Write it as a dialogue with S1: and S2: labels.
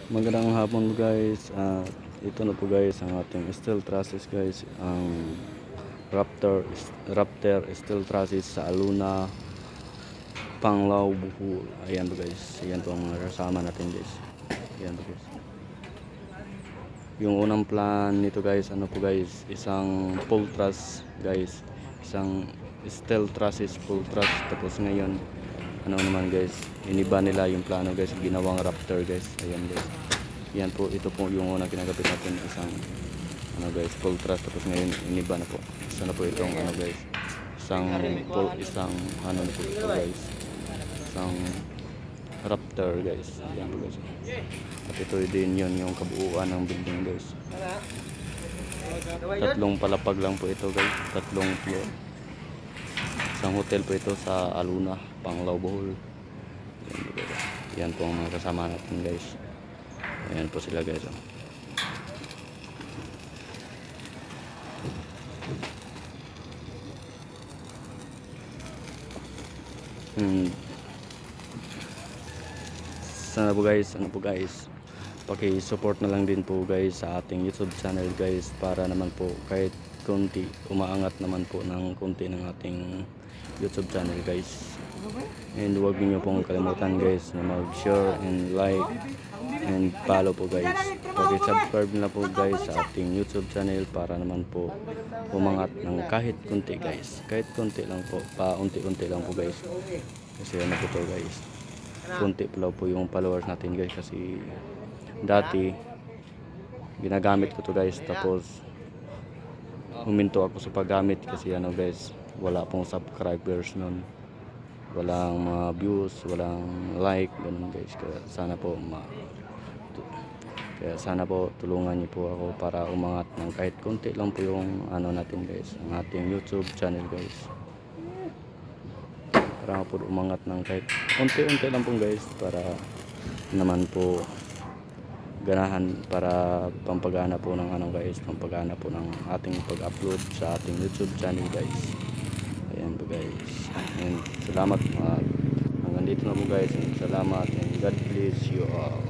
S1: Magandang hapon guys. Ito na po guys ang ating steel trusses guys. Ang Raptor steel trusses sa Aluna, Panglao, Bohol. Ayan po guys. Ayan po ang mga kasama natin guys. Ayan po guys. Yung unang plan nito guys, ano po guys, isang full truss guys. Isang steel trusses full truss. Tapos ngayon, ano naman guys, iniba nila yung plano guys, ginawang Raptor guys. Ayan guys. Yan po, ito po yung unang kinagapit natin, isang ano guys, full truss. Tapos ngayon iniba na po. Isa na po itong ano guys, isang ano na po ito guys, isang Raptor guys. Ayan po guys. At ito din yun yung kabuuan ng building guys. Tatlong palapag lang po ito guys, tatlong floor. Isang hotel po ito sa Aluna, Panglao, Bohol. Yan po ang mga kasama natin guys. Ayan po sila guys. Sana po guys, ano po guys, paki-support na lang din po guys sa ating YouTube channel guys, para naman po kahit konti, umaangat naman po ng konti ng ating YouTube channel guys. And huwag niyo pong kalimutan guys na mag-share and like and follow po guys. Paki-subscribe na po guys sa ating YouTube channel para naman po umangat ng kahit konti guys. Kahit konti lang po, paunti-unti lang po guys. Kasi ano po to guys, konti pa po yung followers natin guys, kasi dati ginagamit ko to guys, tapos huminto ako sa paggamit kasi ano guys, wala pong subscribers nun, walang mga views, walang like, ganun guys. Kaya sana po tulungan niyo po ako para umangat ng kahit konti lang po yung ano natin guys, ang ating YouTube channel guys, para po umangat ng kahit unti-unti lang po guys, para naman po ganahan, para pampagana po ng ano guys, pampagana po ng ating pag-upload sa ating YouTube channel guys. Ayan po guys, and salamat, hanggang dito na po guys, and salamat, and God bless you all.